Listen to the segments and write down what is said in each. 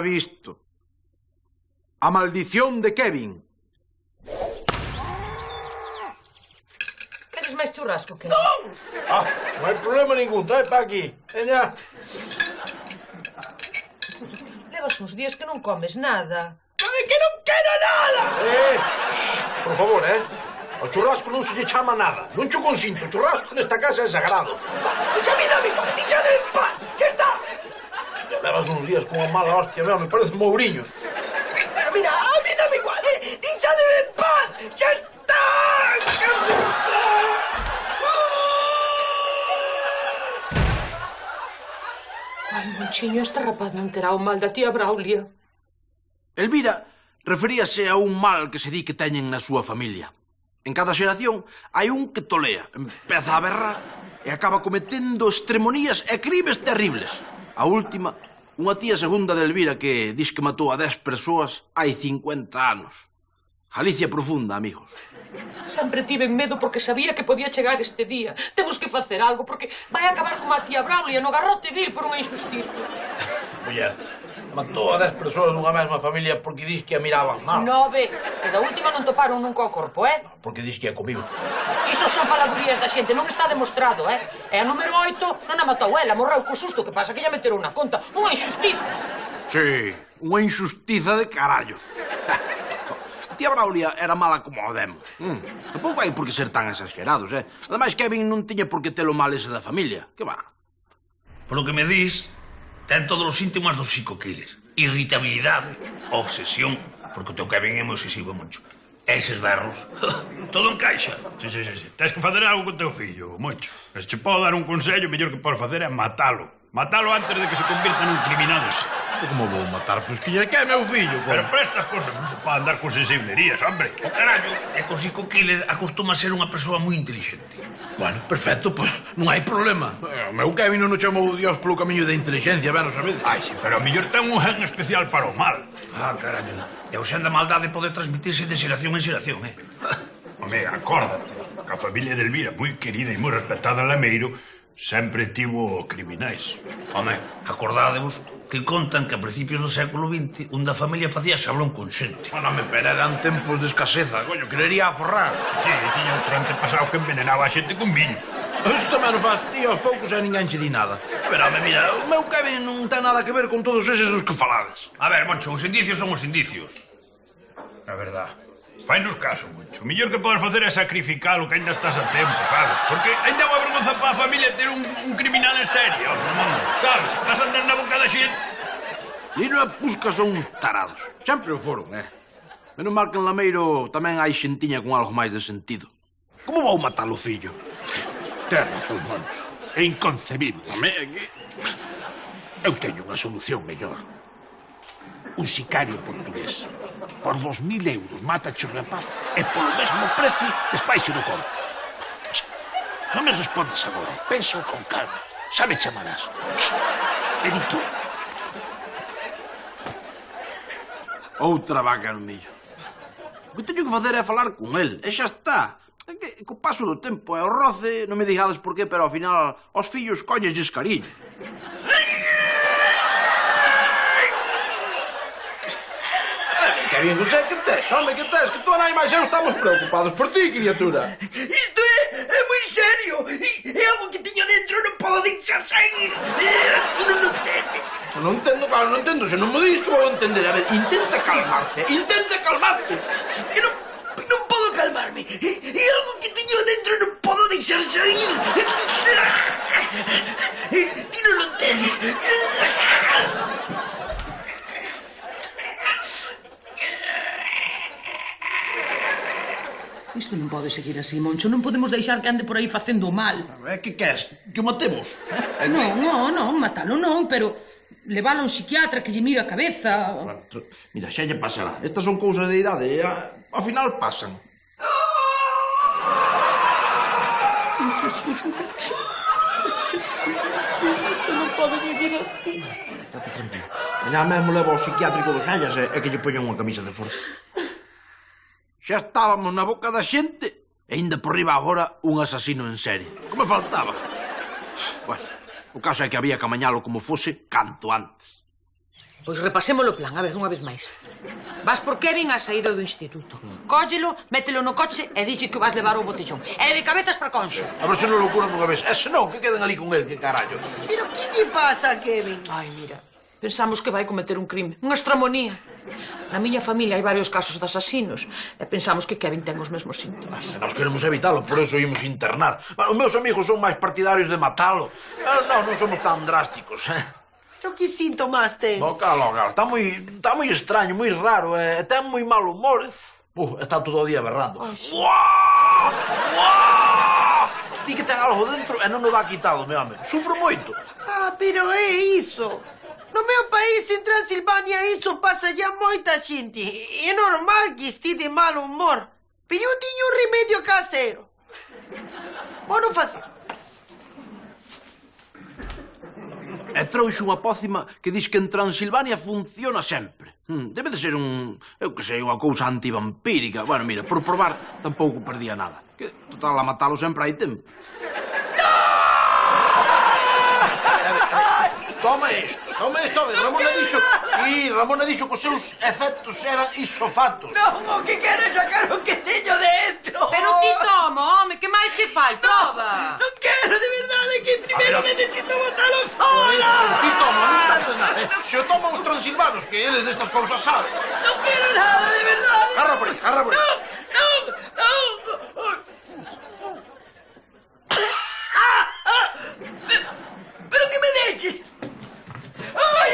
visto. A maldición de Kevin. Queres máis churrasco, que? Non! Non hai problema ningún, trae pa aquí. Veña. Levas uns días que non comes nada. Que non quero nada! Por favor, ao churrasco non se lle chama nada. Non cho consinto, o churrasco nesta casa é sagrado. Deixa a vida, mi pan, deixa de pan, xa está. Ya levas uns días con a mala hostia, me parece Mourinho. Pero mira, a mí dame igual, deixa de pan, xa está. Ai, Monchiño, este rapaz non terá o mal da tía Braulia. Elvira referíase a un mal que se di que teñen na súa familia. En cada xeración hai un que tolea, empeza a berrar e acaba cometendo extremonías e crimes terribles. A última, unha tía segunda de Elvira que dis que matou a 10 persoas hai 50 anos. Galicia profunda, amigos. Sempre tive medo porque sabía que podía chegar este día. Temos que facer algo porque vai acabar como a tía Braulia no garrote vil por unha injusticia. Muller, matou a 10 persoas dunha mesma familia porque dis que a miraban mal. 9. E da última non toparon nunca o corpo, Porque dis que a comigo. Iso son faladurías da xente, non está demostrado, E a número 8 non a matou ela, morreu co susto, que pasa que lla meteron na conta. Unha injustiza. Sí, unha injustiza de carallo. A tía Braulia era mala como o demo. Tampouco hai por que ser tan exagerados, Ademais, Kevin non tiña por que telo mal ese da familia. Que va? Polo que me dis, ten todos os síntomas do psico-killer. Irritabilidade, obsesión, porque o teu Kevin é moi obsesivo, Moncho. Eses berros, todo encaixa. Sí. Tens que facer algo con teu fillo, Moncho. Se che podo dar un consello, o mellor que podes facer é matalo. Matalo antes de que se convirta nun criminal. Como vou matar? Pois que é meu fillo. Pero para estas cosas non se pode andar con sensiblerías, hombre. O carallo é que o psico-killer acostuma a ser unha persoa moi inteligente. Bueno, perfecto, pois non hai problema. O meu Kevin non o chamou Dios polo camiño da inteligencia, ben o sabedes. Ai, sí, pero a mellor ten un gen especial para o mal. Carallo. E o xen da maldade pode transmitirse de xeración en xeración, Home, acórdate, que a familia de Elvira, moi querida e moi respetada en Lameiro, sempre tivo criminais. Home, acordádevos que contan que a principios do século XX un da familia facía xablón con xente. Bueno, pero eran tempos de escaseza, coño, querería aforrar. Sí, tiña outro antepasado que envenenaba a xente con viño. Isto menos faz tío aos poucos e ninguén che di nada. Pero, mira, o meu Kevin non ten nada que ver con todos eses dos que falades. A ver, Moncho, os indicios son os indicios. A verdad. Fainos caso, Moncho. O mellor que podes facer é sacrificalo, que ainda estás a tempo, sabes? Porque ainda é unha vergonza para a familia ter un criminal en serio, Ramón. Sabes? Estás andando na boca da xente. Lino e Pusca son uns tarados. Sempre o foron, Menos mal que en Lameiro tamén hai xentiña con algo máis de sentido. Como vou matar o fillo? Ten razón, Moncho. É inconcebible. Eu teño unha solución mellor. Un sicario portugués. Por 2000 euros matache o rapaz e polo mesmo precio despaixe no corpo. Non me respondes agora. Pensa con calma. Xa me chamarás. Edito. Outra vaca no millo. O que teño que facer é falar con el. E xa está. É que co paso do tempo e o roce, non me digades por qué, pero ao final aos fillos collesles cariño. Kevin, José, que tes? Home, que tes? Que tú e nai máis eu estamos preocupados por ti, criatura. Isto é moi serio. É algo que tiño dentro, non podo deixar sair. Ti non o entendes. Se non entendo, claro, non entendo. Se non me dis que vou entender. A ver, intenta calmarte. Intenta calmarte. Que non podo calmarme. É algo que tiño dentro, non podo deixar sair. Ti non o entendes. Isto non pode seguir así, Moncho. Non podemos deixar que ande por aí facendo mal. Que queres? Que o matemos? Non, matalo non, pero levalo a un psiquiatra que lle mire a cabeza. Bueno, mira, xa lle pasará. Estas son cousas de idade e ao final pasan. Non pode vivir así. Estate tranquilo. Mañá mesmo levo ao psiquiátrico dos Xallas e que lle poñan unha camisa de forza. Xa estábamos na boca da xente e ainda por riba agora un asasino en serie. Como me faltaba? Bueno, o caso é que había que amañalo como fose canto antes. Pois repasemos o plan, a ver, unha vez máis. Vas por Kevin á saída do instituto. Cóllelo, mételo no coche e dixe que vas levar o botellón. E de cabezas para Conxo. A ver se non locura dunha vez. E se non, que queden ali con el, que carallo. Pero que lle pasa a Kevin? Ai, mira, pensamos que vai cometer un crime, unha extramonía. Na miña familia hai varios casos de asasinos e pensamos que Kevin ten os mesmos síntomas. Se nós queremos evitalo, por eso imos internar. Bueno, os meus amigos son máis partidarios de matalo. Non somos tan drásticos, Pero que síntomas ten? No, calo, está moi extraño, moi raro, ten moi mal humor. Está todo o día berrando. Uah! Uah! Di que ten algo dentro e non o dá quitado, meu home. Sufro moito. Ah, pero é iso. No meu país, en Transilvania, iso pasa ya moita xente. É normal que este de mal humor. Pero eu tiño un remedio casero. Vou non facer. E trouxe unha pócima que dis que en Transilvania funciona sempre. Debe de ser eu que sei, unha cousa antivampírica. Bueno, mira, por probar tampouco perdía nada. Que, total, a matalo sempre hai tempo. Toma isto, a ver, Ramona dixo... Sí, Ramona dixo que os seus efectos eran isofatos. Non, o que quero é sacar o que teño dentro. Pero ti toma, home, que máis che fai, prova. Non quero, de verdade, que primeiro necesito botalo Por fora. iso, ti toma, non perdes nada. Se o toman os transilvanos, que eles destas cousas saben. Non quero nada, de verdade. Garra por aí, garra por aí. Non. Pero que me deches? Ai!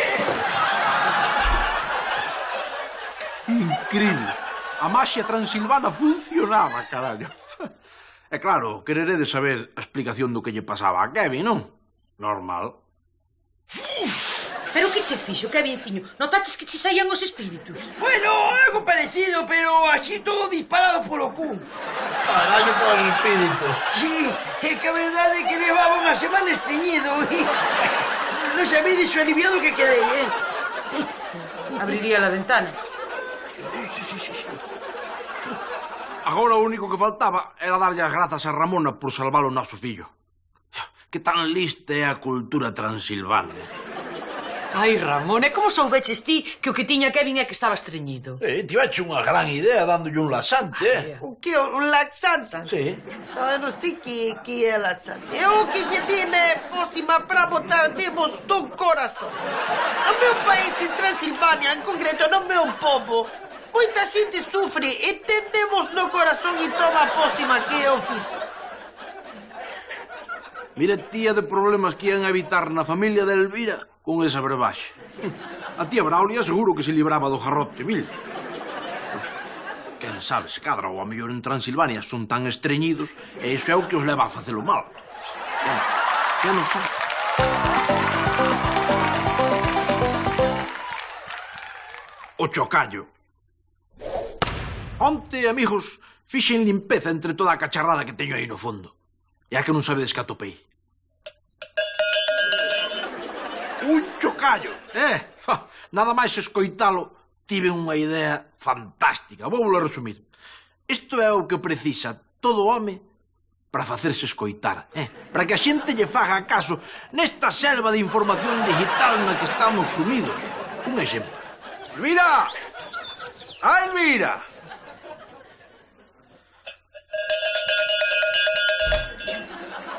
Increíble. A maxia transilvana funcionaba, carallo. E claro, quereredes saber a explicación do que lle pasaba a Kevin, non? Normal. Pero que che fixo, Kevinciño? Notaches que che saían os espíritus? Bueno, algo parecido, pero así todo disparado polo cu. Carallo para os espíritus. Sí, é que a verdade é que levaba unha semana estreñido e... Non sabedes o aliviado que quedei, Abriría a ventana. Agora o único que faltaba era darlle as grazas a Ramona por salvar o noso fillo. Que tan lista é a cultura transilvana. Ai, Ramón, e como soubeches ti que o que tiña Kevin é que estaba estreñido? Tiveche unha gran idea dándolle un laxante, O que? Un laxante? Sí. Non sei que é laxante. É o que lle tiene pócima para botar demos do corazón. No meu país, en Transilvania, en concreto, no meu povo, moita xente sufre e tendemos no corazón e toma pócima que é o físico. Mira, tía de problemas que ian a evitar na familia de Elvira con esa brebaxe. A tía Braulia seguro que se libraba do garrote vil. Quen sabe, se cadra ou a mellor en Transilvania son tan estreñidos e iso é o que os leva a facelo mal. Quen non sabe? O chocallo. Onte, amigos, fixen limpeza entre toda a cacharrada que teño aí no fondo. E a que non sabedes que atopei. Un chocallo, nada máis escoitalo, tive unha idea fantástica. Vou a resumir. Isto é o que precisa todo home para facerse escoitar, para que a xente lle faga caso nesta selva de información digital na que estamos sumidos. Un exemplo. Elvira! Ah, Elvira!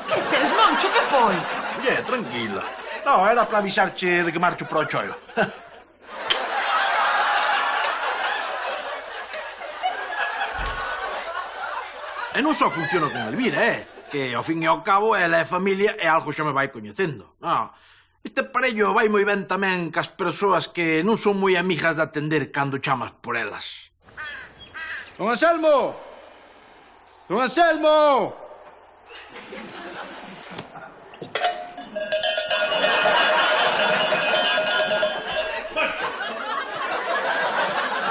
Que tes, Moncho, que foi? Oye, tranquila. No, era para avisarche de que marcho para o chollo. E non só funciona con Elvira, que ao fin e ao cabo ela é familia e algo xa me vai coñecendo. Este parello vai moi ben tamén cas persoas que non son moi amigas de atender cando chamas por elas. Don Anselmo! Don Anselmo!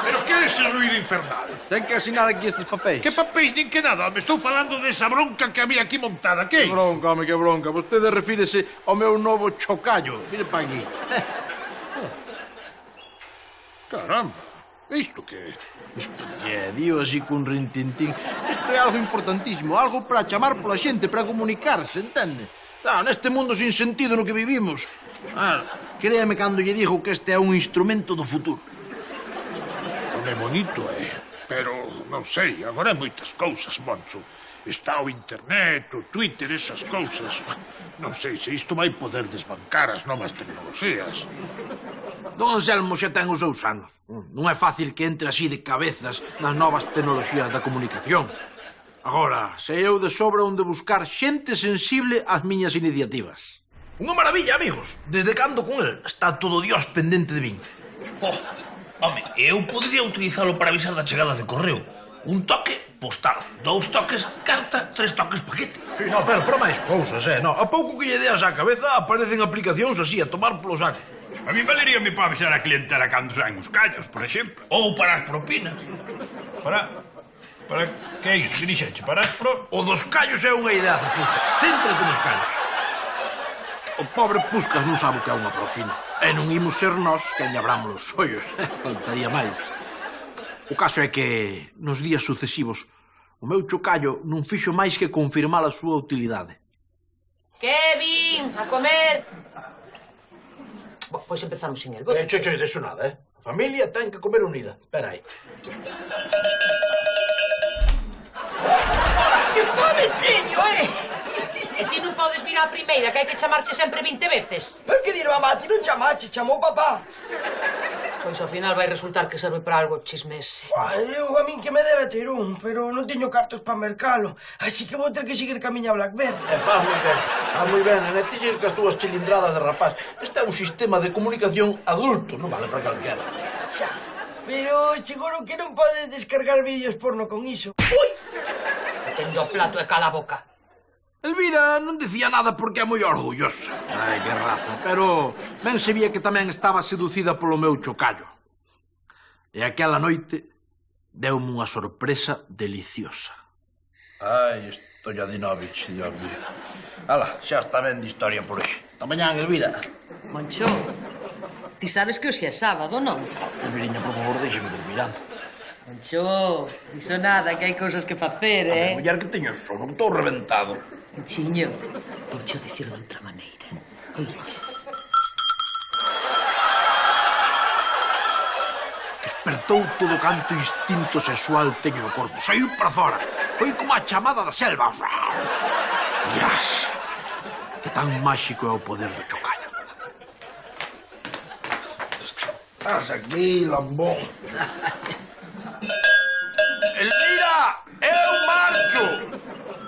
Pero que é ese ruido infernal? Ten que asinar aquí estes papéis. Que papéis nin que nada? Me estou falando desa bronca que había aquí montada. Que é? Que bronca, home, que bronca. Vostede refírese ao meu novo chocallo. Mire pa aquí. Caramba, isto que é? Isto que é, dio así cun rintintín. Isto é algo importantísimo, algo para chamar pola xente, para comunicarse, entende? Neste mundo sin sentido no que vivimos. Créame cando lle digo que este é un instrumento do futuro. Non é bonito, pero non sei, agora é moitas cousas, Moncho. Está o internet, o Twitter, esas cousas. Non sei se isto vai poder desbancar as novas tecnoloxías. Don Anselmo xa ten os seus anos. Non é fácil que entre así de cabezas nas novas tecnoloxías da comunicación. Agora, sei eu de sobra onde buscar xente sensible ás miñas iniciativas. Unha maravilla, amigos. Desde cando con el está todo Dios pendente de min. Home, eu podría utilizalo para avisar da chegada de correo. Un toque, postal. 2 toques, carta. 3 toques, paquete. Sí, no, pero máis cousas, no. A pouco que lle deas á cabeza aparecen aplicacións así a tomar polo saco. A mí valeríame para avisar a clientela cando saen os callos, por exemplo. Ou para as propinas. Para que é iso? Que dixeche? Para as O dos callos é unha idea, Puscas. Céntrate nos callos. O pobre Puscas non sabe o que é unha propina. E non imos ser nós que lle abramos os ollos. Faltaría máis. O caso é que, nos días sucesivos, o meu chocallo non fixo máis que confirmar a súa utilidade. Kevin, a comer. Pois empezamos sin el. Choi, deso nada, A familia ten que comer unida. Espera aí. Que fame teño, E ti non podes vir á primeira, que hai que chamarche sempre 20 veces. Por que dir mamá, ti non chamache, chamou papá. Pois ao final vai resultar que serve para algo chismese. Eu a min que me dera ter un, pero non teño cartos para mercalo. Así que vou ter que seguir camiña Blackberry. Faz moi ben, nene. Ti seguir cas túas chilindradas de rapaz. Este é un sistema de comunicación adulto, non vale para calquera. Xa, pero seguro que non podes descargar vídeos porno con iso. Ui! Tendo o plato e cala a boca. Elvira non dicía nada porque é moi orgullosa. Ai, que raza. Pero ben se vía que tamén estaba seducida polo meu chocallo. E aquela noite deume unha sorpresa deliciosa. Ai, Stojadinovich, Dios mío. Ala, xa está ben de historia por hoxe. Ata mañán, Elvira. Moncho, ti sabes que hoxe é sábado, non? Elviriña, por favor, déxeme dormir. Moncho, iso nada, que hai cousas que facer, A muller que teño sono, estou reventado. Monchiño, voucho dicirlo de outra maneira. Oiches. Despertou todo canto instinto sexual teño no corpo. Saiu para fora. Foi como a chamada da selva. Yas! Que tan máxico é o poder do chocallo. Estás aquí, lambón. Elvira! Eu marcho!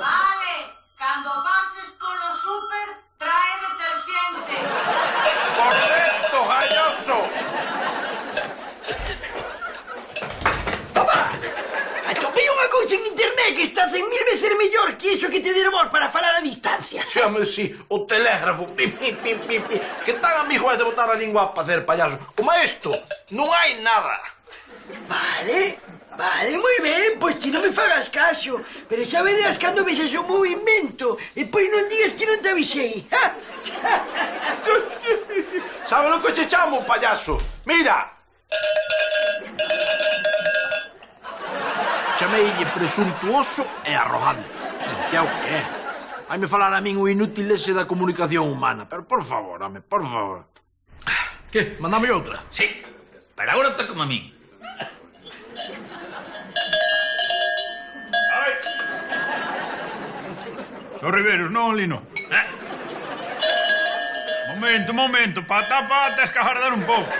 Vale, cando pases polo súper, trae deterxente. Por dentro, galloso! Papá, atopei unha cousa en internet que está 100.000 veces mellor que iso que te deron vos para falar a distancia. Chame si, o telégrafo. Pim, pim, pim, pim, pim. Que tan amigo é de botar a lingua para facer payaso? Como isto, non hai nada. Vale, moi ben, pois ti non me fagas caso. Pero xa verás cando vexas o meu invento. E pois non digas que non te avisei. Sabe lo que che chamo, payaso? Mira! Chameille presuntuoso e arrogante. Que é o que é? Vaime falar a min o inútil ese da comunicación humana. Pero por favor, home, por favor. Que? Mandame outra? Sí, pero agora tócame a min. Ai! Os Riveros, non, Lino? Momento, pata, tens que agardar un pouco.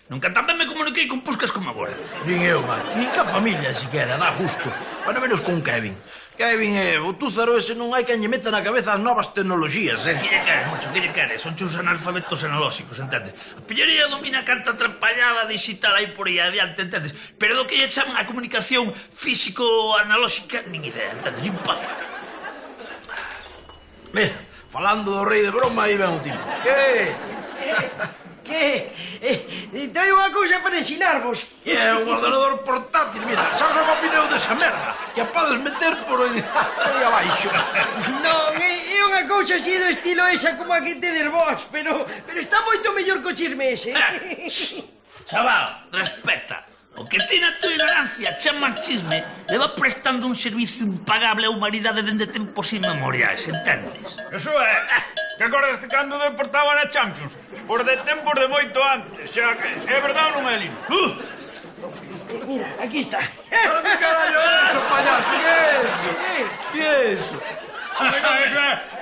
Nunca tamén me comuniquei con Puscas como agora. Nin eu, man. Nin ca familia, siquera, dá justo. Bueno, menos con Kevin. Kevin é o túzaro ese, non hai quen lle meta na cabeza as novas tecnoloxías, Que lle queres, mocho, que lle queres? Son chus analfabetos analóxicos, entendes? A pillaría domina canta atrapallada digital aí por aí adiante, entendes? Pero do que lle chaman a comunicación físico-analóxica, nin idea, entendes? Nin papa. Mira, falando do rei de broma, aí ven o tipo. Que? Traio unha cousa para ensinarvos. É un ordenador portátil, mira, sabes o que opineu desa merda? Que a podes meter por aí abaixo. Non, é unha cousa así do estilo esa como a que tedes vos, pero está moito mellor que o chisme ese. Chaval, respeta. O que ti na tua ignorancia chama chisme leva prestando un servicio impagable a humanidade dende tempos inmemoriais, entendes? Eso é. Que acordaste cando deportaban a Champions? Por de tempos de moito antes. Xa que é verdade ou non é, Lino? Mira, aquí está. Pero que carallo é eso, payaso? Que é eso? Que é eso?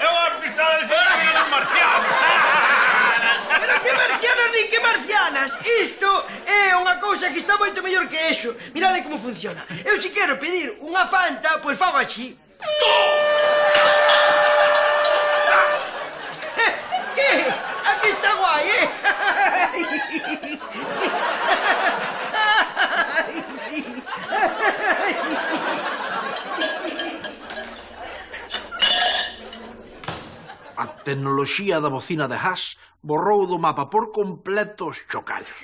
É unha pistola de 5 millones marcianos. Pero que marcianos ni que marcianas. Isto é unha cousa que está moito mellor que eso. Mirade como funciona. Eu se quero pedir unha Fanta, pois fago así. Que? Aquí está guai, A tecnoloxía da bocina de Haas borrou do mapa por completo os chocallos.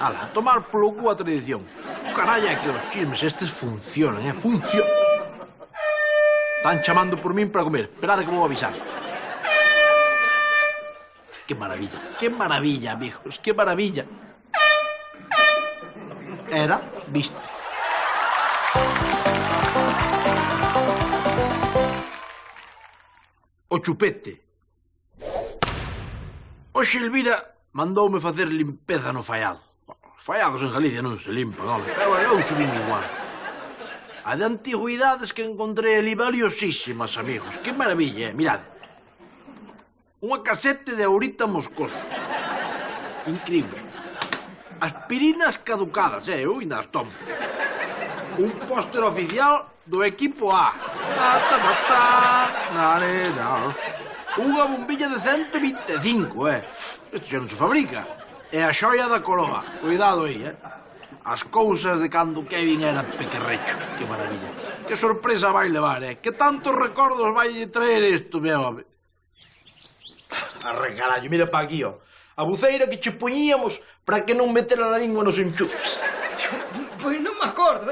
Ala, a tomar polo cu a tradición. O caralla é que os chismes estes funcionan, Están chamando por min para comer. Esperade que vou avisar. Que maravilla, amigos, que maravilla. Era, viste. O chupete. Oxe, Elvira mandoume facer limpeza no faiado. Os faiados en Galicia non se limpan, home, pero eu subín igual. A de antigüidades que encontrei ali valiosísimas, amigos. Que maravilla, mirade. Unha casete de aurita moscoso. Increíble. Aspirinas caducadas, eu ainda as tomo. Un póster oficial do equipo A. Unha bombilla de 125, Isto xa non se fabrica. É a xoia da coroa. Cuidado aí, As cousas de cando Kevin era pequerrecho. Que maravilla. Que sorpresa vai levar, Que tantos recordos vai traer isto, meu home. Arre, carallo, mira pa aquí, A buceira que che poñíamos para que non metera a lingua nos enchufes. Pois non me acordo,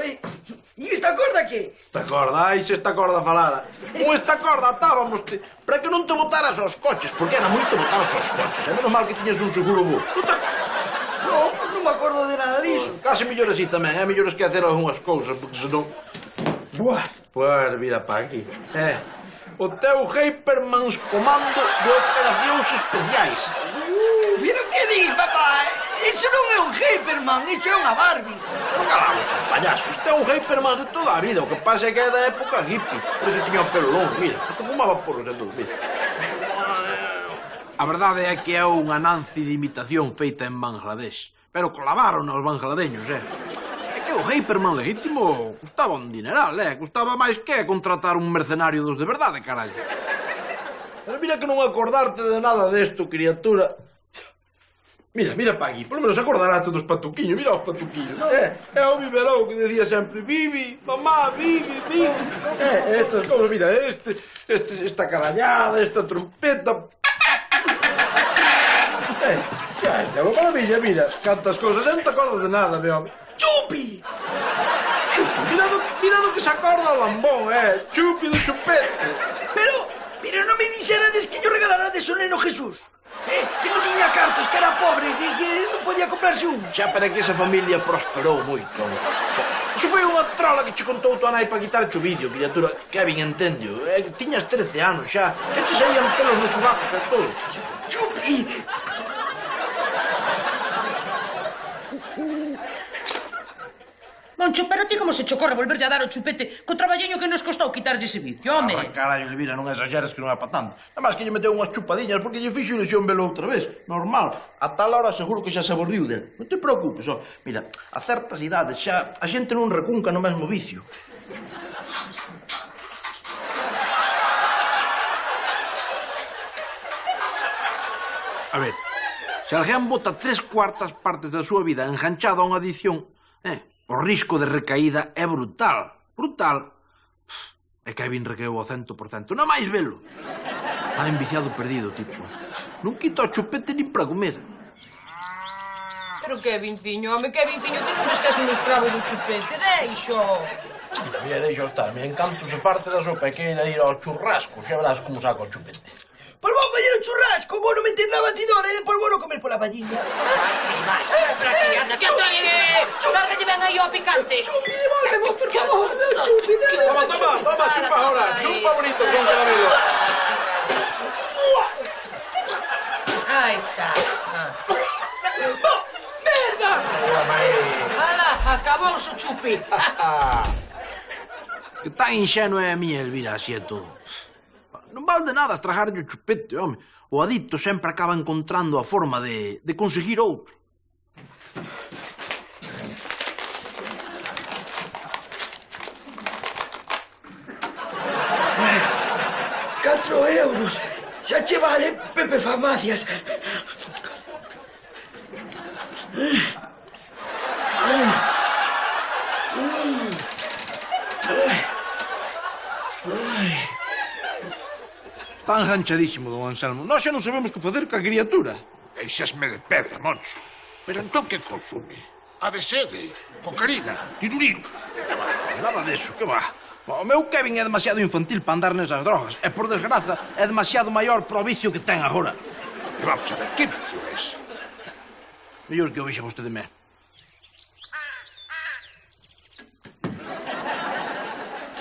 E esta corda que? Esta corda, ai, se esta corda falara. Con esta corda atábamoste para que non te botaras aos coches, porque era moito botaras aos coches. É menos mal que tiñas un seguro bo. Non me acordo de nada disso. Case mellor así tamén, é mellor esquecer algunhas cousas, porque senón... Buah, pues mira pa aquí. O teu Hypermans comando de operacións especiais. Pero que dis, papá? Iso non é un Hyperman, iso é unha Barbies. Non calamos, payaso, isto é un Hyperman de toda a vida. O que pasa é que é da época hippie. Por iso tiña o pelo longo, mira. Te fumaba porros e todo, mira. A verdade é que é unha Nancy de imitación feita en Bangladesh. Pero colabaron aos bangladeños, É que o Hyperman legítimo custaba un dineral, Custaba máis que contratar un mercenario dos de verdade, carallo. Pero mira que non acordarte de nada desto, criatura. Mira pa aquí, por lo menos acordarás dos patuquiños, mira os patuquiños. É o biberou que decía sempre, Bibi, mamá, Bibi. Estas cousas, mira, esta carallada, esta trompeta. Xa, é unha maravilla, mira, cantas cousas, non te acordas de nada, meu home. Chupi! Mira do que se acorda o lambón, Chupi do chupete. Pero non me dixerades que yo regalarades o neno Jesús. Que non tiña cartos, que era pobre, que non podía comprarse un. Xa, pero que esa familia prosperou moito. Iso foi unha trola que che contou tua nai para quitarche o vídeo, criatura. Kevin, entendio. Tiñas 13 anos xa. Xa te saían pelos nos subacos e todo. Chupi! Moncho, pero ti como se che ocorre volverlle a dar o chupete co traballeño que nos costou quitarlle ese vicio, home? Carallo, Elvira, non exageres que non é pa tanto. Además que lle meteu unhas chupadiñas porque lle fixo ilusión velo outra vez. Normal. A tal hora seguro que xa se aburriu del. Non te preocupes, Mira, a certas idades xa a xente non recunca no mesmo vicio. A ver, se alguén bota 3/4 partes da súa vida enganchado a unha adicción, o risco de recaída é brutal. Brutal. É que Kevin recaeu ao 100%. Non máis velo. Está enviciado perdido, tipo. Non quita o chupete nin para comer. Pero Kevinciño, home, Kevinciño, ti non estás un escravo do chupete, deixo. Mira, deixo estar. Me encanto se farte da sopa e queira ir ao churrasco. Xa verás como saca o chupete. Pois vou coller un churrasco, vou non meter na batidora e depois vou non comer pola valliña. Así vas, por aquí, anda, que anda, lárgate ben aí ao picante. Chupi, devolvemo, por favor, Chupi, Toma, chupa ahora. Chupa bonito, son caramelo. Aí está. Merda! Ala, acabouse o chupi. Que tan inxenua é a miña Elvira, así é todo. Non vale de nada estragarlle o chupete, home. O adicto sempre acaba encontrando a forma de conseguir outro. €4. Xa che vale, Pepe Farmacias. Está enganchadísimo, don Anselmo. Nós xa non sabemos que facer ca criatura. Deixasme de pedra, Moncho. Pero entón que consume? A de sede, cocaína, tirulín. Nada deso, que va. O meu Kevin é demasiado infantil para andar nesas drogas. E, por desgraza, é demasiado maior para o vicio que ten agora. E vamos a ver, que vicio es? Mellor que o vexa vostede me.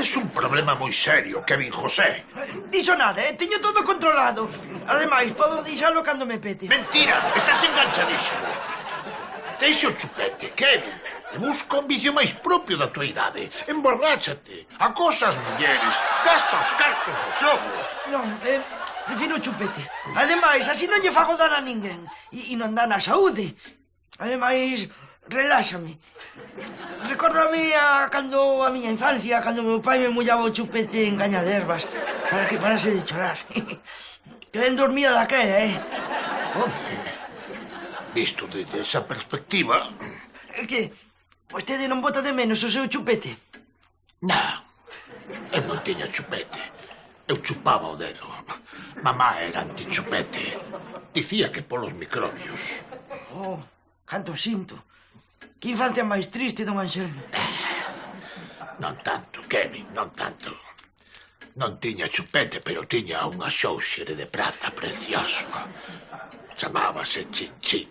Es un problema moi serio, Kevin José. Dixo nada, teño todo controlado. Ademais, podo deixalo cando me pete. Mentira, estás enganchadísimo. Deixa o chupete, Kevin. E busca un vicio máis propio da tua idade. Emborráchate, acosa as mulleres, gasta os cartos no xogo. Non, prefiro o chupete. Ademais, así non lle fago dar a ninguén. E non dá na saúde. Ademais, reláxame. Recórdame a miña infancia, cando meu pai me mollaba o chupete en caña de ervas para que parase de chorar. Que ben dormida daquela, Home, visto desde esa perspectiva... Que, vostede non bota de menos o seu chupete? Non, eu non tiña chupete. Eu chupaba o dedo. Mamá era antichupete. Dicía que polos microbios. Oh, canto sinto. Que infancia máis triste, don Anselmo. Non tanto, Kevin, non tanto. Non tiña chupete, pero tiña unha xóuxere de prata precioso. Chamábase Chin Chin.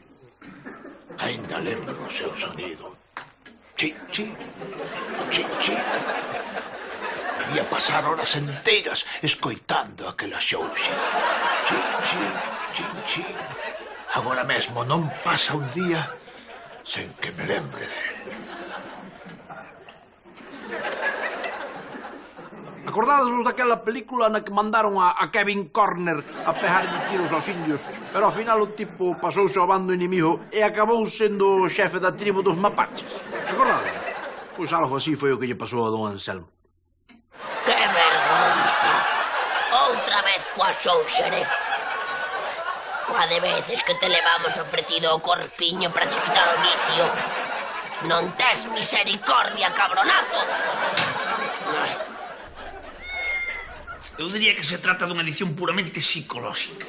Ainda lembro o seu sonido. Chin Chin, Chin Chin. Podía pasar horas enteiras escoitando aquela xóuxere. Chin Chin, Chin Chin. Agora mesmo non pasa un día sen que me lembre de... Acordádesvos daquela película na que mandaron a Kevin Corner a pegarlle tiros aos indios, pero ao final o tipo pasouse ao bando inimigo e acabou sendo o xefe da tribo dos mapaches. Acordades? Pois algo así foi o que lle pasou a don Anselmo. ¡Qué vergonza! Outra vez coa xóuxere. Coa de veces que te levamos ofrecido o corpiño para che quitar o vicio. Non tes misericordia, cabronazo! Eu diría que se trata dunha edición puramente psicolóxica.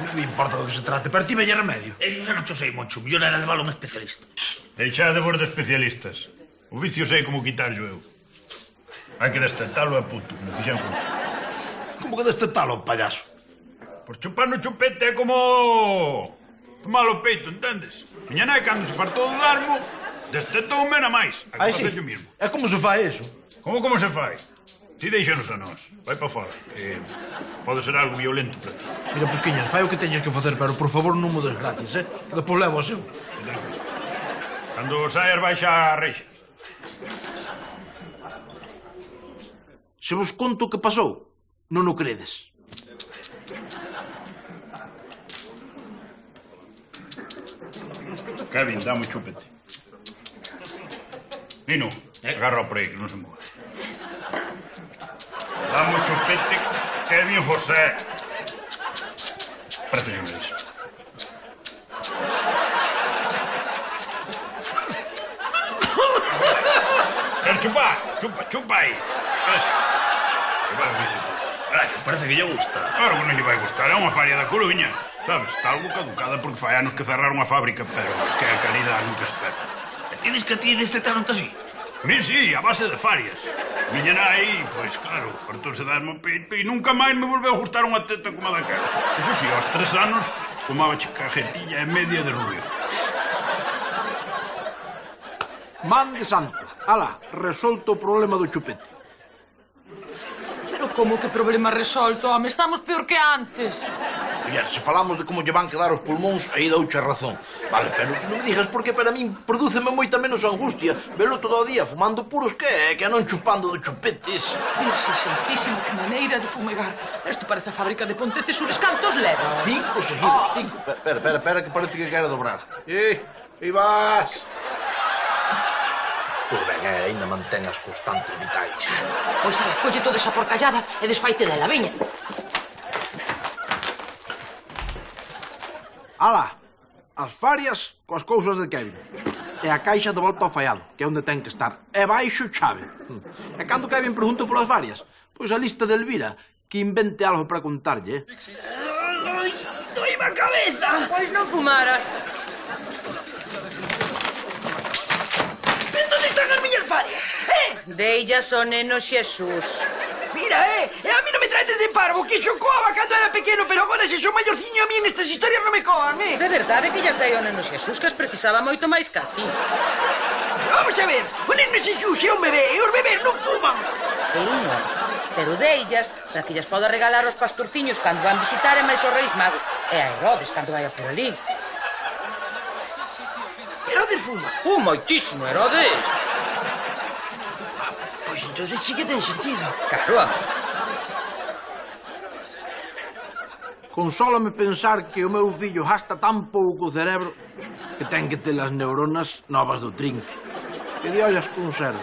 Non me importa do que se trate, pero ti velle remedio. Eso xa non xo sei, Moncho. Millor era levar un especialista. Deixade vos de especialistas. O vicio sei como quitarlo eu. Hai que destetalo a puto, como fixen con... Como que destetalo, payaso? Por chupar no chupete é como... tomar o peito, entendes? Miña nai, cando se fartou do darmo, destetou mena máis. Aí sí, Mismo. é como se fai eso. Como se fai? Ti deixanos a nós. Vai para fora, que pode ser algo violento para ti. Mira, Pusquiñas, fai o que teñas que facer, pero por favor non mo des gratis, Que depois levo o seu. Cando saias baixa a reixa. Se vos conto o que pasou, non o credes. Kevin, dame o chupete. Nino, agarra por aí, que non se move. Dame o chupete, Kevin José. Presta que me deixa. Quer chupar? Chupa aí. Parece que lle gusta. Claro que non lle vai gustar, é unha falla da Coruña. Sabes, está algo caducada porque fai anos que cerraron a fábrica, pero que a calidad nunca se perde. E tienes que a ti destetaron así? A mí sí, a base de farias. Miña nai, pois claro, fartouse darme o peito e nunca máis me volveu a gustar unha teta como a daquela. Eso sí, aos 3 anos tomaba cajetilla e media de rubio. Man de santo. Ala, resolto o problema do chupete. Pero como que problema resolto, home? Estamos peor que antes. Oye, se falamos de como lle van quedar os pulmóns, aí douche razón. Vale, pero non me digas porque para min prodúceme moita menos angustia velo todo o día fumando puros que non chupando de chupetes. Virxe santísima, que maneira de fumegar. Isto parece a fábrica de Pontecesures. Cantos leva? 5 seguidos, 5. Espera, que parece que quere dobrar. Aí vas. Todo ben, ainda mantén as constantes vitais. Pois ala, colle toda esa porcallada e desfaite dela, veña. Ala, as farias coas cousas de Kevin. E a caixa de volta ao faiado, que é onde ten que estar. E baixo chave. E cando Kevin pregunta polas farias, pois a lista de Elvira, que invente algo para contarlle. Ai, doime a cabeza. Pois non fumaras. Onde están as miñas farias? Deillas ao neno Xesús. Mira, a mí non me trates de parvo, que xo coaba cando era pequeno, pero agora se xo maiorciño a mí en estas historias non me coan, De verdade que llas dei ao neno Xesús, que as precisaba moito máis que a ti. Vamos a ver, o neno Xesús é un bebé, e os bebés non fuman. Eu non, pero deillas para que llas poda regalar aos pastorciños cando van visitar e máis os reis magos e a Herodes cando vai por ali. Herodes fuma. Moitísimo, Herodes. Pois entonces sí que ten sentido. Claro. Consólame pensar que o meu fillo gasta tan pouco o cerebro que ten que ter as neuronas novas do trinque. Que de ollas conserva.